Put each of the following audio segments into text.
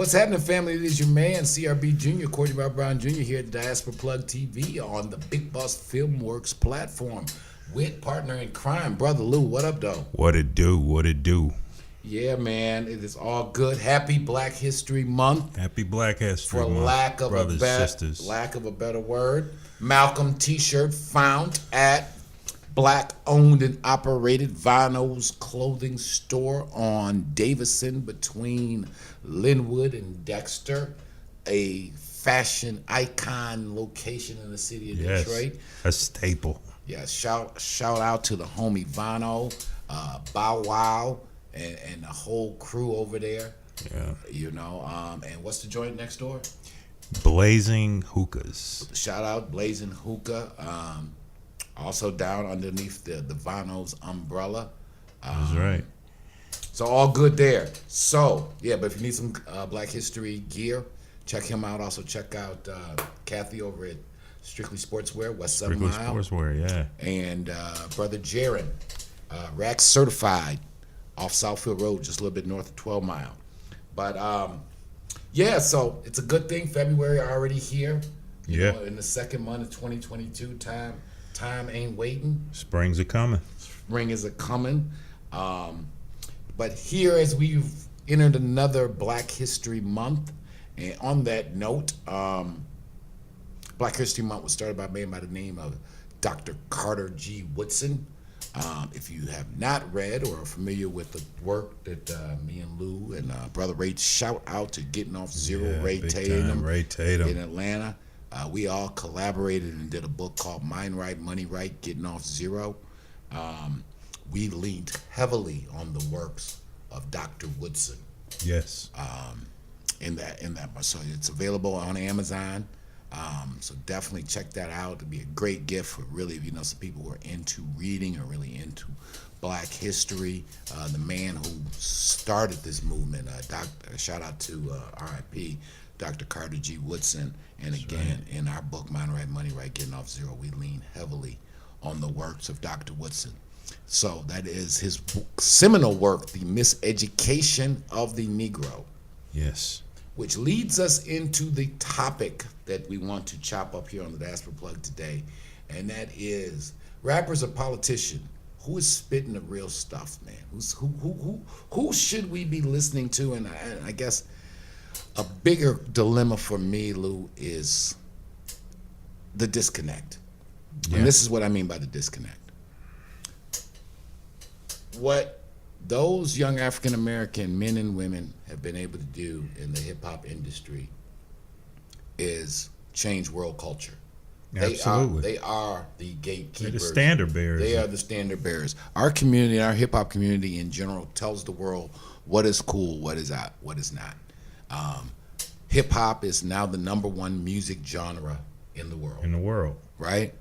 What's happening, family? It is your man, CRB Jr., Courtney Brown Jr. here at Diaspora Plug TV on the Big Boss Filmworks platform with partner in crime, Brother Lou. What up, though? What it do? What it do? Yeah, man, it is all good. Happy Black History Month. Happy Black History For Month, lack of a better word. Malcolm T-shirt found at Black-owned and operated Vinyls clothing store on Davison between Linwood and Dexter, a fashion icon location in the city of Detroit. A staple. Yeah, shout out to the homie Vano, Bow Wow, and the whole crew over there. Yeah. You know, and what's the joint next door? Blazing Hookahs. Shout out Blazing Hookah. Also down underneath the Vano's umbrella. That's right. So all good there. So, yeah, but if you need some Black History gear, check him out. Also check out Kathy over at Strictly Sportswear, West 7 Mile. Strictly Sportswear, yeah. And Brother Jaron, Rack Certified off Southfield Road, just a little bit north of 12 Mile. But, yeah, so it's a good thing. February already here. You know, in the second month of 2022, time ain't waiting. Springs are coming. Spring is a coming. But here, as we've entered another Black History Month, and on that note, Black History Month was started by a man by the name of Dr. Carter G. Woodson. If you have not read or are familiar with the work that me and Lou and Brother Ray, shout out to Getting Off Zero, Ray Tatum in Atlanta. We all collaborated and did a book called Mind Right, Money Right, Getting Off Zero. We leaned heavily on the works of Dr. Woodson. Yes. In that, so it's available on Amazon. So definitely check that out. It'd be a great gift for really, some people who are into reading or really into Black history. The man who started this movement, shout out to RIP, Dr. Carter G. Woodson. And again, in our book, Mind Right, Money Right, Getting Off Zero, we lean heavily on the works of Dr. Woodson. So that is his seminal work, The Miseducation of the Negro. Yes. Which leads us into the topic that we want to chop up here on the Diaspora Plug today, and that is rappers or politicians. Who is spitting the real stuff, man? Who should we be listening to? And I guess a bigger dilemma for me, Lou, is the disconnect. Yeah. And this is what I mean by the disconnect. What those young African American men and women have been able to do in the hip hop industry is change world culture. Absolutely. They are the gatekeepers. They're the standard bearers. They are the standard bearers. Our community, our hip hop community in general, tells the world what is cool, what is out, what is not. Hip hop is now the #1 music genre in the world. Right?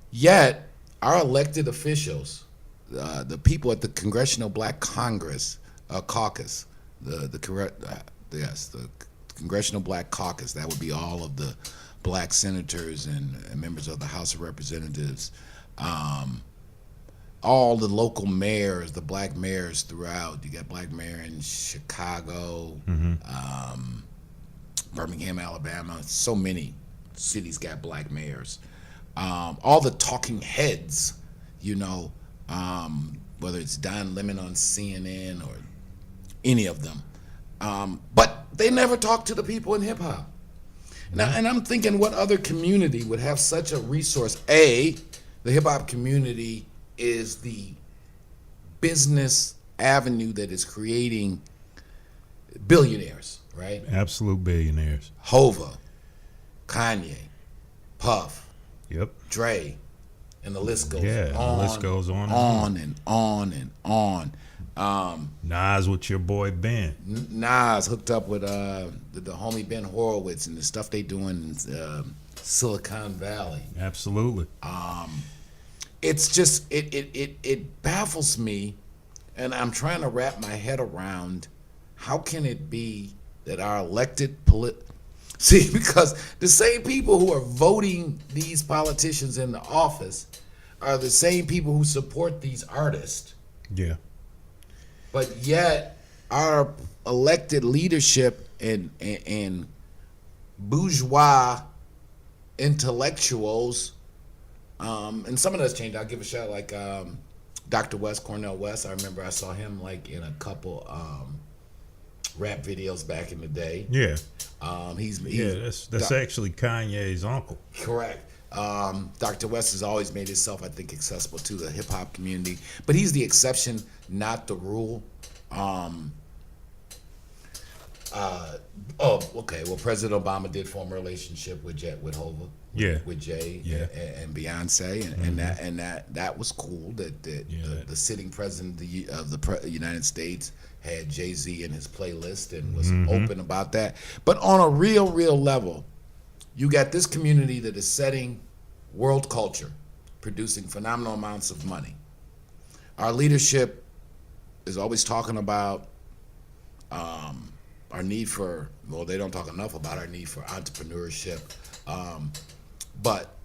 Yet, our elected officials, the people at the Congressional Black Caucus, the Congressional Black Caucus, that would be all of the black senators and members of the House of Representatives, all the local mayors, the black mayors throughout. You got black mayor in Chicago, Birmingham, Alabama. So many cities got black mayors. All the talking heads, whether it's Don Lemon on CNN or any of them. But they never talk to the people in hip hop. Now, and I'm thinking, what other community would have such a resource? The hip hop community is the business avenue that is creating billionaires, right? Absolute billionaires. Hova, Kanye, Puff, Dre, and the list goes on. The list goes on and on and on. Nas with your boy Ben. Nas hooked up with the homie Ben Horowitz and the stuff they doing in Silicon Valley. Absolutely. It's just it baffles me, and I'm trying to wrap my head around how can it be that our elected because the same people who are voting these politicians in the office are the same people who support these artists. Yeah. But yet our elected leadership and bourgeois intellectuals, and some of that's changed. I'll give a shout like Dr. West, Cornell West. I remember I saw him like in a couple rap videos back in the day. Yeah. He's That's actually Kanye's uncle. correct. Dr. West has always made himself, I think, accessible to the hip hop community, but he's the exception, not the rule. Okay. Well, President Obama did form a relationship with Hova, Yeah. with Jay, Yeah. and Beyonce, and that was cool. That the sitting president of the United States had Jay-Z in his playlist and was open about that. But on a real level, you got this community that is setting world culture, producing phenomenal amounts of money. Our leadership is always talking about our need for, well, they don't talk enough about our need for entrepreneurship, but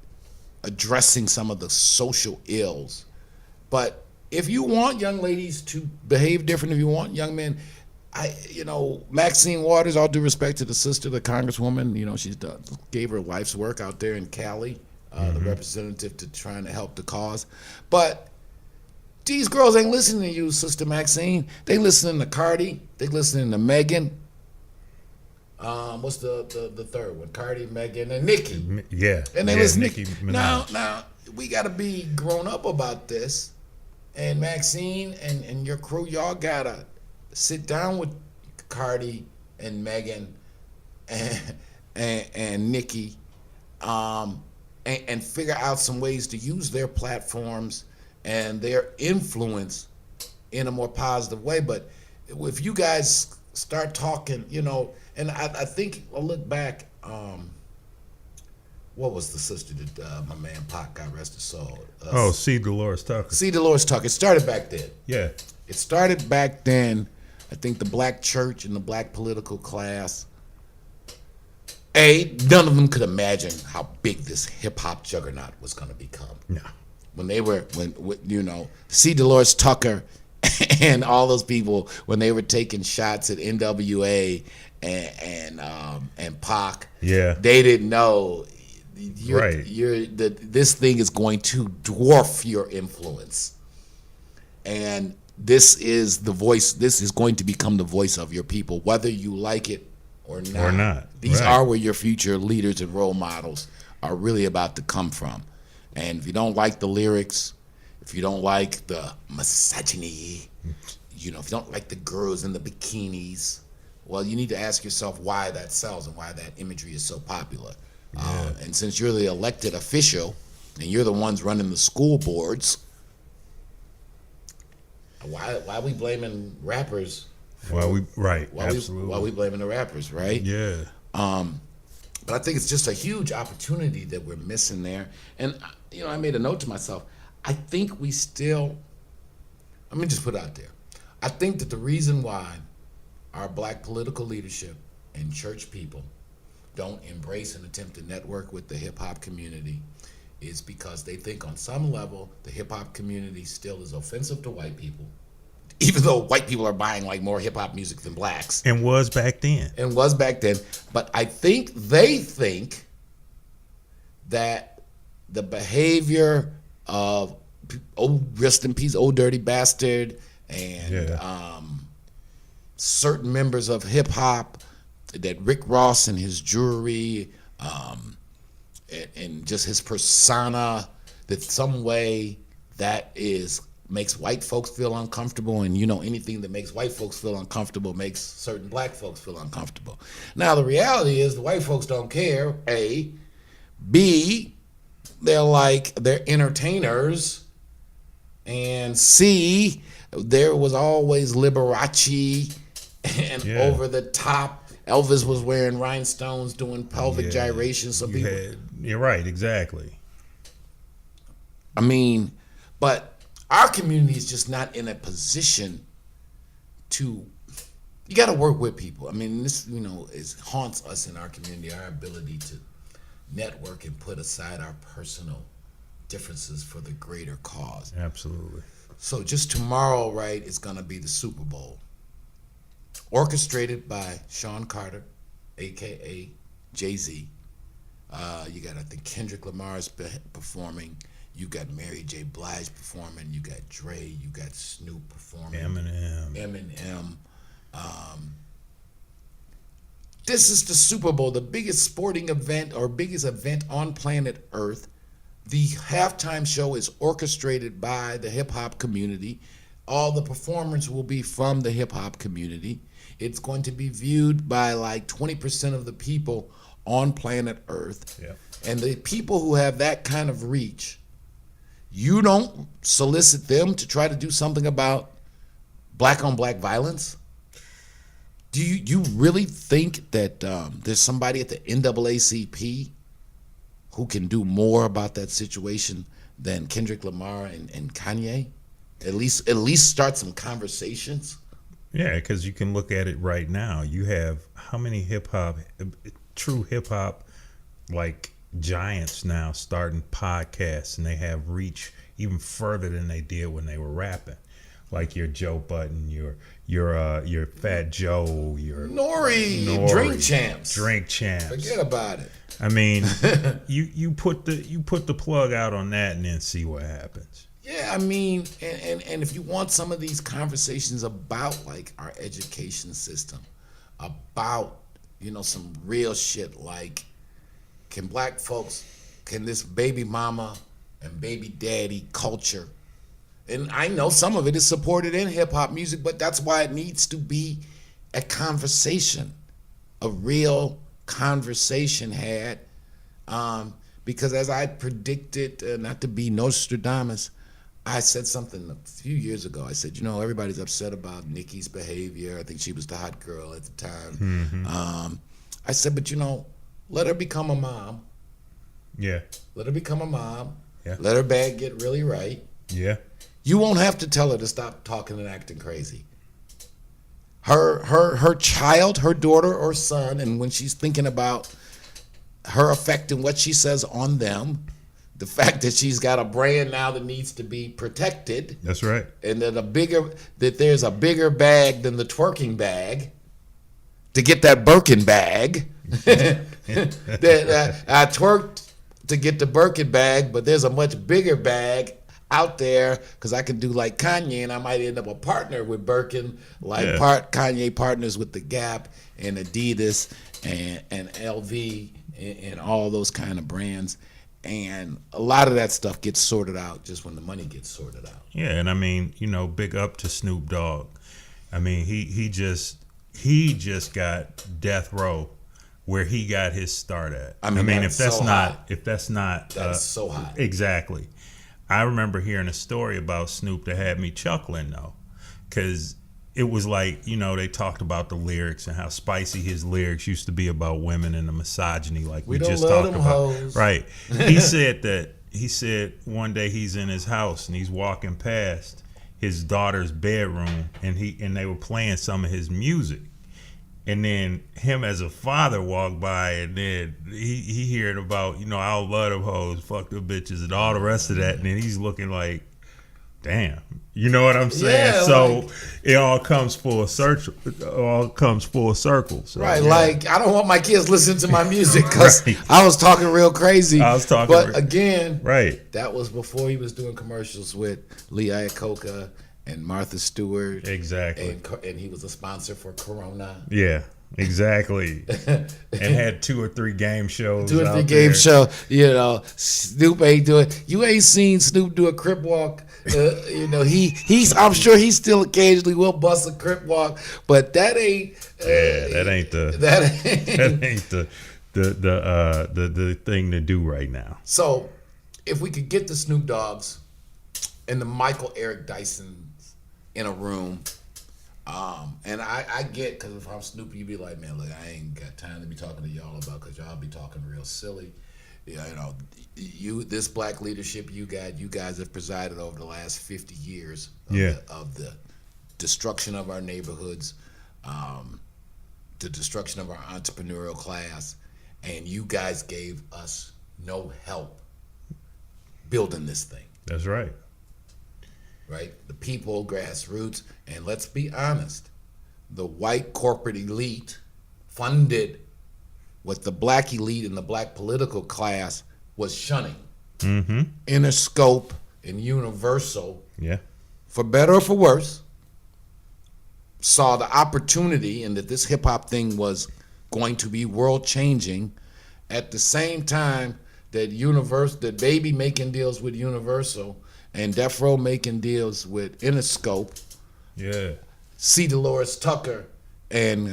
addressing some of the social ills. But if you want young ladies to behave different, if you want young men, Maxine Waters, all due respect to the sister, the congresswoman, gave her life's work out there in Cali, the representative to trying to help the cause. But these girls ain't listening to you, Sister Maxine. They listening to Cardi. They listening to Megan. What's the third one? Cardi, Megan, and Nicki. Yeah. And they yeah, listen. Nicki Minaj. Now we got to be grown up about this. And Maxine and your crew, y'all gotta sit down with Cardi and Megan and Nicki, and figure out some ways to use their platforms and their influence in a more positive way. But if you guys start talking, and I think I'll look back. What was the sister that my man Pac, God rest his soul? C. Dolores Tucker. C. Dolores Tucker. It started back then. Yeah. It started back then. I think the black church and the black political class, none of them could imagine how big this hip hop juggernaut was going to become. No. When C. Dolores Tucker and all those people, when they were taking shots at NWA and Pac, Yeah. they didn't know. Right. This thing is going to dwarf your influence, and this is the voice. This is going to become the voice of your people, whether you like it or not. These right. are where your future leaders and role models are really about to come from. And if you don't like the lyrics, if you don't like the misogyny, if you don't like the girls in the bikinis, well, you need to ask yourself why that sells and why that imagery is so popular. Yeah. And since you're the elected official and you're the ones running the school boards, why are we blaming rappers? Absolutely. Why we blaming the rappers, right? Yeah. But I think it's just a huge opportunity that we're missing there. And I made a note to myself. I think we still. Let me just put it out there. I think that the reason why our black political leadership and church people don't embrace and attempt to network with the hip-hop community is because they think on some level the hip-hop community still is offensive to white people, even though white people are buying like more hip-hop music than blacks. And was back then. But I think they think that the behavior of rest in peace, Old Dirty Bastard, and certain members of hip-hop, that Rick Ross and his jewelry, and just his persona, that some way that makes white folks feel uncomfortable, and anything that makes white folks feel uncomfortable makes certain black folks feel uncomfortable. Now the reality is the white folks don't care. A, B, they're entertainers, and C, there was always Liberace and over the top. Elvis was wearing rhinestones, doing pelvic gyrations. So you're right, exactly. But our community is just not in a position to. You got to work with people. This haunts us in our community. Our ability to network and put aside our personal differences for the greater cause. Absolutely. So just tomorrow, right, is going to be the Super Bowl. orchestrated by Sean Carter, aka Jay-Z. You got, I think, Kendrick Lamar's performing. You got Mary J. Blige performing. You got Dre. You got Snoop performing. Eminem. This is the Super Bowl, the biggest sporting event or biggest event on planet Earth. The halftime show is orchestrated by the hip-hop community. All the performers will be from the hip-hop community. It's going to be viewed by like 20% of the people on planet Earth. Yeah. And the people who have that kind of reach, you don't solicit them to try to do something about black-on-black violence? Do you really think that there's somebody at the NAACP who can do more about that situation than Kendrick Lamar and Kanye? At least start some conversations. Yeah, because you can look at it right now. You have how many true hip hop like giants now starting podcasts, and they have reach even further than they did when they were rapping. Like your Joe Budden, your Fat Joe, your Nori, Drink Champs. Forget about it. I mean, you put the plug out on that and then see what happens. Yeah, I mean, and if you want some of these conversations about like our education system, about, you know, some real shit like, can this baby mama and baby daddy culture, and I know some of it is supported in hip hop music, but that's why it needs to be a conversation, a real conversation had, because as I predicted, not to be Nostradamus, I said something a few years ago. I said, you know, everybody's upset about Nicki's behavior. I think she was the hot girl at the time. Mm-hmm. I said, but you know, let her become a mom. Yeah. Let her become a mom. Yeah. Let her bag get really right. Yeah. You won't have to tell her to stop talking and acting crazy. Her child, her daughter or son, and when she's thinking about her effect and what she says on them, the fact that she's got a brand now that needs to be protected. That's right. And that there's a bigger bag than the twerking bag to get that Birkin bag. That I twerked to get the Birkin bag, but there's a much bigger bag out there because I can do like Kanye, and I might end up a partner with Birkin, like Kanye partners with the Gap and Adidas and LV and all those kind of brands. And a lot of that stuff gets sorted out just when the money gets sorted out. Yeah, and I mean, you know, big up to Snoop Dogg. I mean, he just got death row where he got his start at. I mean if that's not that's so hot. Exactly. I remember hearing a story about Snoop that had me chuckling though, because it was like, you know, they talked about the lyrics and how spicy his lyrics used to be about women and the misogyny, like we just talked about. Hoes. Right. He said one day he's in his house and he's walking past his daughter's bedroom and they were playing some of his music. And then him as a father walked by and then he heard about, you know, I love them hoes, fuck them bitches and all the rest of that. And then he's looking like, damn, you know what I'm saying? Yeah, so like, it all comes full circle. So, right, yeah. like I don't want my kids listening to my music because Right. I was talking real crazy. But again, right, that was before he was doing commercials with Lee Iacocca and Martha Stewart. Exactly. And he was a sponsor for Corona. Yeah. Exactly. And had 2 or 3 game shows. You know, Snoop ain't doing. You ain't seen Snoop do a crip walk. You know, he's. I'm sure he still occasionally will bust a crip walk, but that ain't. That ain't the thing to do right now. So, if we could get the Snoop Dogs and the Michael Eric Dysons in a room. And I get, because if I'm Snoopy, you'd be like, man, look, I ain't got time to be talking to y'all about, because y'all be talking real silly. Yeah, you know, this black leadership you guys have presided over the last 50 years of the destruction of our neighborhoods, the destruction of our entrepreneurial class, and you guys gave us no help building this thing. That's right. Right? The people, grassroots, and let's be honest, the white corporate elite funded what the black elite and the black political class was shunning. Mm-hmm. Interscope and Universal, Yeah. for better or for worse, saw the opportunity and that this hip hop thing was going to be world changing. At the same time that Baby making deals with Universal and Death Row making deals with Interscope, Yeah. C. Dolores Tucker and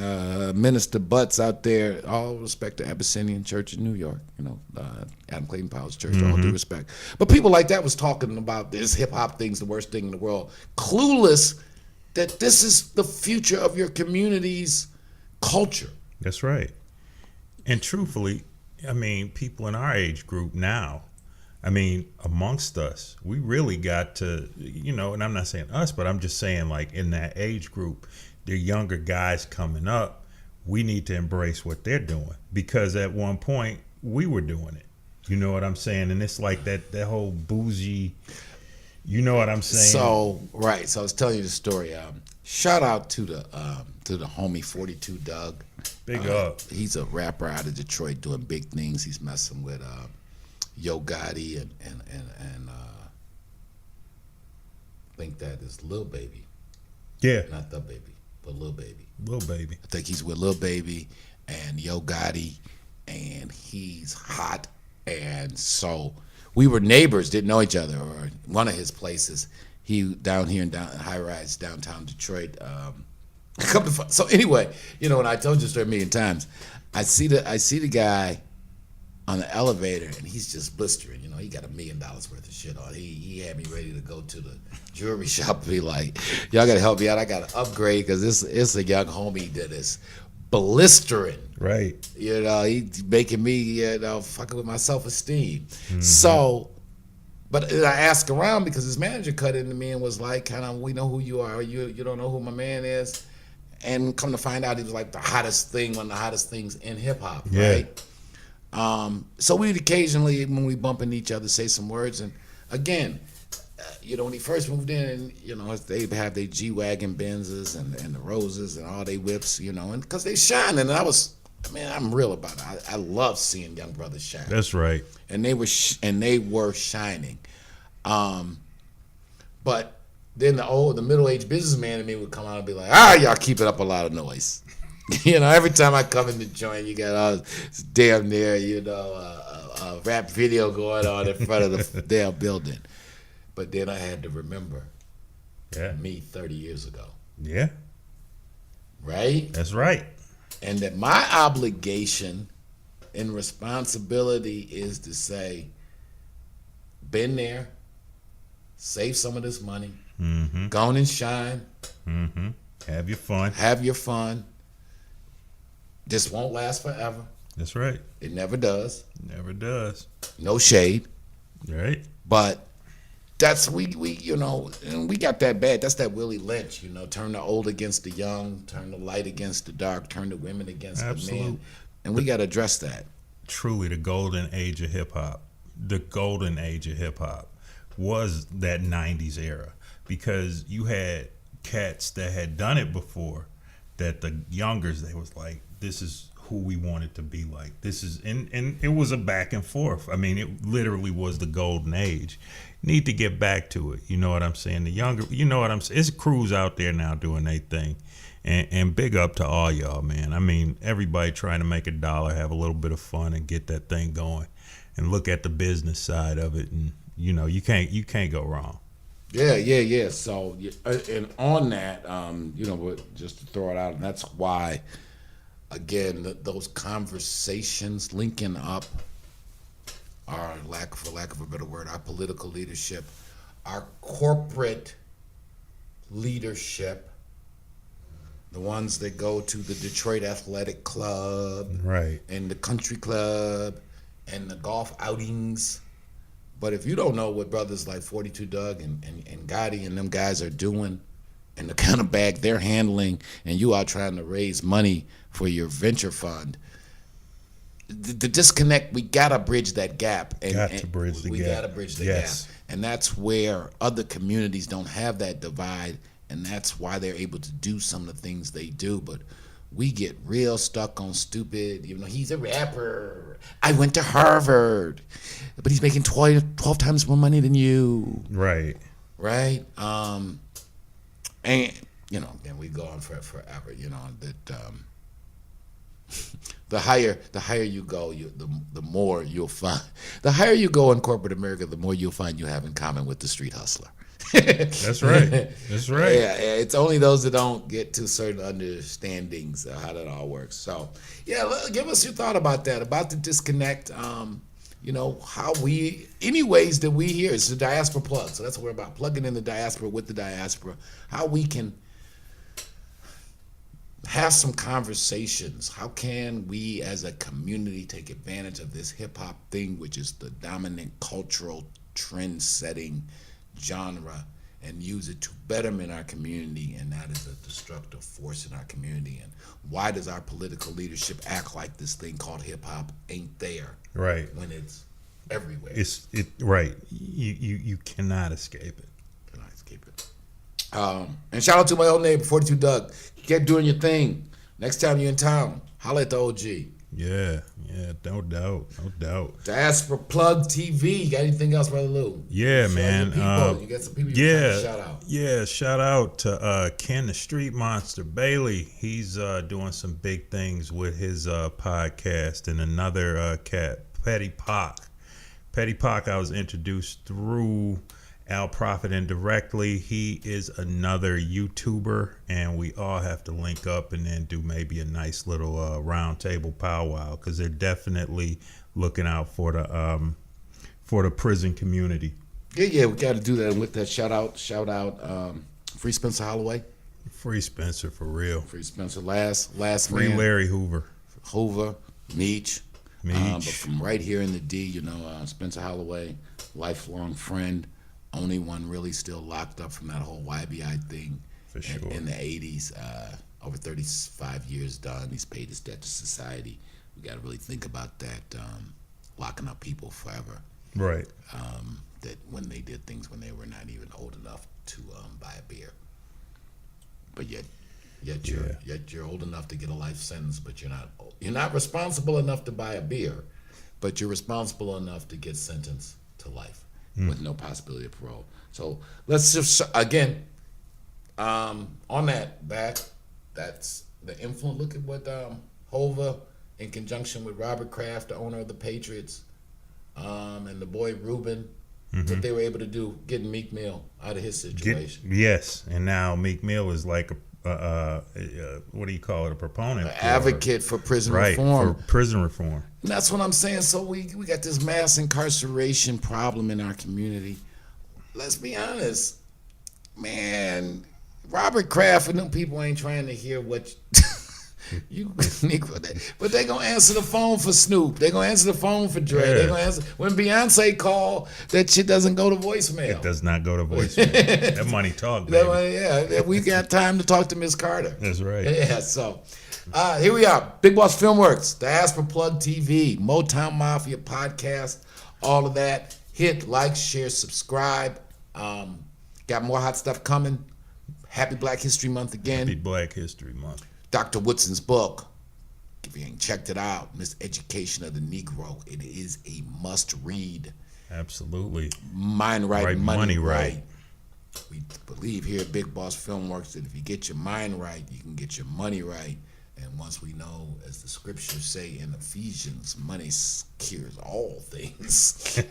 Minister Butts out there, all respect to Abyssinian Church in New York, Adam Clayton Powell's church, all due respect. But people like that was talking about this hip hop thing's the worst thing in the world, clueless that this is the future of your community's culture. That's right. And truthfully, I mean, people in our age group now, I mean, amongst us, we really got to, and I'm not saying us, but I'm just saying like in that age group, the younger guys coming up, we need to embrace what they're doing because at one point we were doing it. You know what I'm saying? And it's like that whole bougie, you know what I'm saying? So I was telling you the story. Shout out to the homie 42 Doug. Big up. He's a rapper out of Detroit doing big things. He's messing with Yo Gotti and I think that is Lil Baby. Yeah. Not the baby, but Lil Baby. Lil Baby. I think he's with Lil Baby and Yo Gotti, and he's hot. And so we were neighbors, didn't know each other, or one of his places. He down here in high rise downtown Detroit. So anyway, and I told you the story a million times. I see the guy on the elevator, and he's just blistering. He got $1 million worth of shit on. He had me ready to go to the jewelry shop and be like, y'all got to help me out. I got to upgrade because it's a young homie that is blistering. Right. He's making me, fucking with my self-esteem. Mm-hmm. So, but I asked around because his manager cut into me and was like, we know who you are. You don't know who my man is. And come to find out, he was like the hottest thing, one of the hottest things in hip hop, right? So we'd occasionally, when we bump into each other, say some words. And again, when he first moved in, they have their G-Wagon Benzes and the Roses and all they whips, and because they shine. And I'm real about it. I love seeing young brothers shine. That's right. And they were shining. But then the middle-aged businessman in me would come out and be like, y'all keeping up a lot of noise. Every time I come in the joint, you got all this damn near, a rap video going on in front of the damn building. But then I had to remember me 30 years ago. Yeah. Right? That's right. And that my obligation and responsibility is to say, been there, save some of this money, go on and shine. Mm-hmm. Have your fun. This won't last forever. That's right. It never does. Never does. No shade. Right. But that's we and we got that bad. That's that Willie Lynch, turn the old against the young, turn the light against the dark, turn the women against the men. And we got to address that. Truly the golden age of hip hop. The golden age of hip hop was that 90s era because you had cats that had done it before that the youngers, they was like, this is who we wanted to be like. This is, and it was a back and forth. I mean, it literally was the golden age. Need to get back to it. You know what I'm saying? The younger, you know what I'm saying? It's crews out there now doing their thing. And big up to all y'all, man. I mean, everybody trying to make a dollar, have a little bit of fun and get that thing going and look at the business side of it. And, you can't go wrong. Yeah. So, and on that, just to throw it out, and that's why, again, those conversations linking up our for lack of a better word, our political leadership, our corporate leadership, the ones that go to the Detroit Athletic Club, right, and the country club, and the golf outings. But if you don't know what brothers like 42 Doug and Gotti and them guys are doing and the kind of bag they're handling, and you are trying to raise money for your venture fund, the disconnect, we gotta bridge that gap. We gotta bridge the gap. And that's where other communities don't have that divide, and that's why they're able to do some of the things they do. But we get real stuck on stupid, he's a rapper. I went to Harvard, but he's making 12 times more money than you. Right. Right? And, then we go on forever, that the higher you go, the more you'll find. The higher you go in corporate America, the more you'll find you have in common with the street hustler. That's right. That's right. Yeah, it's only those that don't get to certain understandings of how that all works. So, give us your thought about that, about the disconnect. How any ways that we hear. It's the diaspora plug. So that's what we're about, plugging in the diaspora with the diaspora. How we can have some conversations. How can we as a community take advantage of this hip hop thing, which is the dominant cultural trend setting genre, and use it to betterment our community, and that is a destructive force in our community? And why does our political leadership act like this thing called hip hop ain't there? Right. When it's everywhere. Right. You cannot escape it. Cannot escape it. And shout out to my old neighbor, 42 Doug. Keep doing your thing. Next time you're in town, holla at the OG. Yeah, no doubt. Diaspora Plug TV. You got anything else, Brother Lou? Yeah, man. You got some people you can shout out. Yeah, shout out to Ken the Street Monster Bailey. He's doing some big things with his podcast, and another cat, Petty Pac. Petty Pac, I was introduced through Al Prophet indirectly. He is another YouTuber, and we all have to link up and then do maybe a nice little round table powwow, because they're definitely looking out for the prison community. Yeah, we got to do that. And with that, shout out, Free Spencer Holloway. Free Spencer for real. Free Spencer, last Free man. Larry Hoover, Meech. But from right here in the D, Spencer Holloway, lifelong friend. Only one really still locked up from that whole YBI thing. For sure. In the 80s. Over 35 years done. He's paid his debt to society. We got to really think about that, locking up people forever. Right. That when they did things when they were not even old enough to buy a beer. But yet you're old enough to get a life sentence, but you're not responsible enough to buy a beer, but you're responsible enough to get sentenced to life. With no possibility of parole. So let's just again on that's the influence. Look at what Hova, in conjunction with Robert Kraft, the owner of the Patriots, and the boy Ruben, what they were able to do, getting Meek Mill out of his situation. Yes, and now Meek Mill is like what do you call it? A proponent, advocate for prison reform. Right, for prison reform. And that's what I'm saying. So we got this mass incarceration problem in our community. Let's be honest, man. Robert Kraft and them people ain't trying to hear what you Negro, but they gonna answer the phone for Snoop. They gonna answer the phone for Dre. Yeah. They gonna answer when Beyonce call. That shit doesn't go to voicemail. It does not go to voicemail. That money talk, baby. We got time to talk to Miss Carter. That's right. Yeah. So here we are. Big Boss Filmworks, Diaspora Plug TV, Motown Mafia podcast, all of that. Hit like, share, subscribe. Got more hot stuff coming. Happy Black History Month again. Happy Black History Month. Dr. Woodson's book, if you ain't checked it out, Miseducation of the Negro, it is a must read. Absolutely. Mind right, money right. right. We believe here at Big Boss Filmworks that if you get your mind right, you can get your money right. And once we know, as the scriptures say in Ephesians, money cures all things.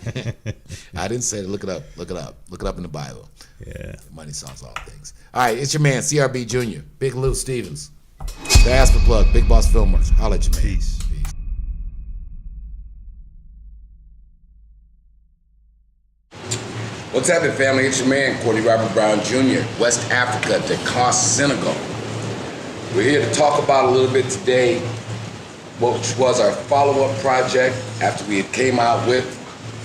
I didn't say it. Look it up. Look it up in the Bible. Yeah. Money solves all things. All right, it's your man, CRB Jr., Big Lou Stevens. Diaspora Plug, Big Boss Filmworks. Holla at you, man. Peace. What's happening, family? It's your man, Courtney Robert Brown Jr., West Africa, Dakar, Senegal. We're here to talk about a little bit today, which was our follow-up project after we had came out with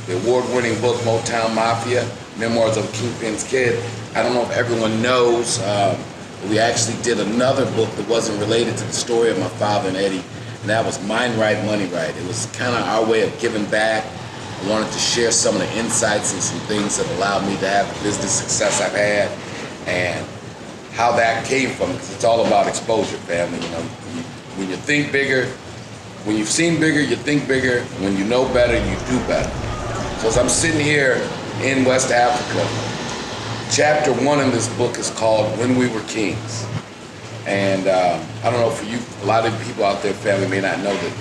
the award-winning book, Motown Mafia, Memoirs of a Kingpin's Kid. I don't know if everyone knows, we actually did another book that wasn't related to the story of my father and Eddie, and that was Mind Right, Money Right. It was kind of our way of giving back. I wanted to share some of the insights and some things that allowed me to have the business success I've had, and how that came from, because it's all about exposure, family. You know, when you think bigger, when you've seen bigger, you think bigger. When you know better, you do better. So as I'm sitting here in West Africa, chapter 1 in this book is called When We Were Kings. And I don't know, for you, a lot of people out there, family, may not know that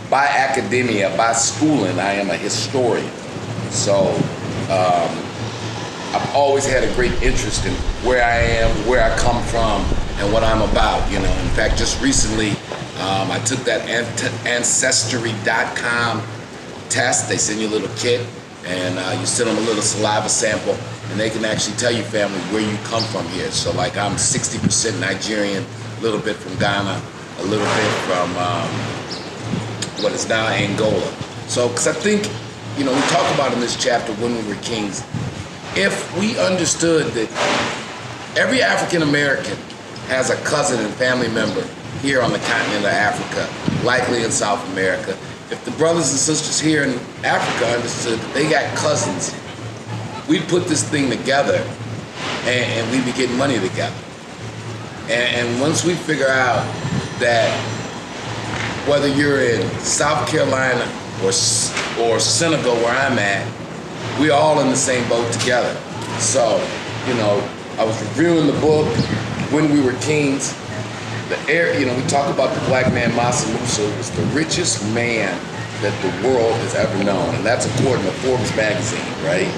by academia, by schooling, I am a historian. So I've always had a great interest in where I am, where I come from, and what I'm about. You know, in fact, just recently, I took that Ancestry.com test. They send you a little kit, and you send them a little saliva sample, and they can actually tell you, family, where you come from here. So, like, I'm 60% Nigerian, a little bit from Ghana, a little bit from what is now Angola. So, because I think, you know, we talk about in this chapter, When We Were Kings, if we understood that every African American has a cousin and family member here on the continent of Africa, likely in South America, if the brothers and sisters here in Africa understood that they got cousins, we'd put this thing together and we'd be getting money together. And once we figure out that whether you're in South Carolina or Senegal, where I'm at, we're all in the same boat together. So, you know, I was reviewing the book, When We Were Kings. You know, we talk about the black man, Mansa Musa, was the richest man that the world has ever known. And that's according to Forbes magazine, right?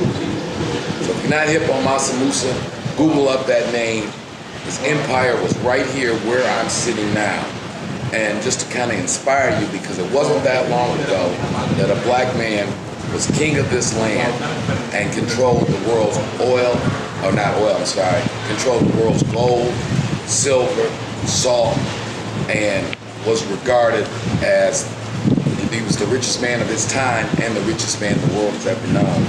So if you're not hip on Mansa Musa, Google up that name. His empire was right here where I'm sitting now. And just to kind of inspire you, because it wasn't that long ago that a black man was king of this land and controlled the world's controlled the world's gold, silver, salt, and was regarded as, he was the richest man of his time and the richest man the world has ever known.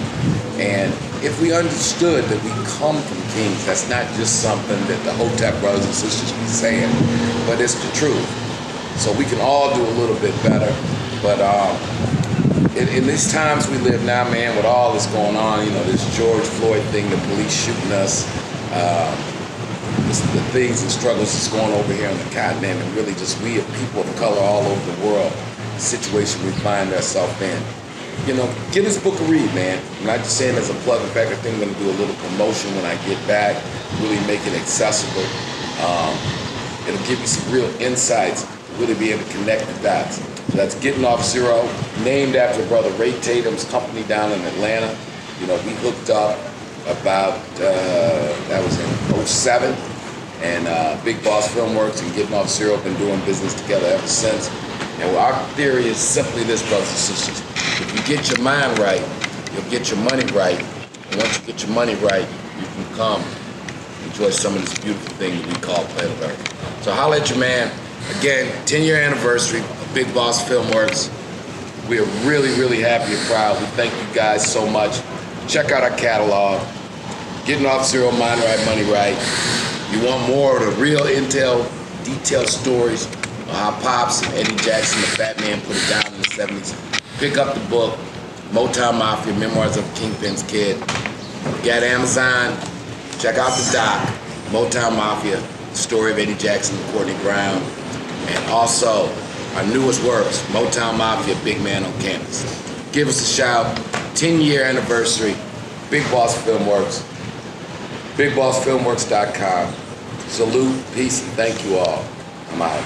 And if we understood that we come from kings, that's not just something that the Hotep brothers and sisters be saying, but it's the truth. So we can all do a little bit better. But in these times we live now, man, with all this going on, you know, this George Floyd thing, the police shooting us, the things and struggles that's going over here on the continent, and really just we as people of color all over the world, the situation we find ourselves in. You know, give this book a read, man. I'm not just saying as a plug. In fact, I think I'm going to do a little promotion when I get back, really make it accessible. It'll give you some real insights, really be able to connect the dots. So that's Getting Off Zero, named after Brother Ray Tatum's company down in Atlanta. You know, we hooked up about, that was in 2007, and Big Boss Filmworks and Getting Off Zero have been doing business together ever since. And our theory is simply this, brothers and sisters. If you get your mind right, you'll get your money right. And once you get your money right, you can come enjoy some of this beautiful thing that we call planet Earth. So holla at your man. Again, 10-year anniversary of Big Boss Filmworks. We are really, really happy and proud. We thank you guys so much. Check out our catalog. Getting Off Zero, Mind Right, Money Right. You want more of the real intel, detailed stories on how Pops and Eddie Jackson, the Fat Man, put it down in the 70s. Pick up the book, Motown Mafia, Memoirs of a Kingpin's Kid. Got Amazon. Check out the doc, Motown Mafia, the story of Eddie Jackson and Courtney Brown. And also, our newest works, Motown Mafia, Big Man on Campus. Give us a shout. 10-year anniversary, Big Boss Filmworks, BigBossFilmworks.com. Salute, peace, and thank you all. I'm out.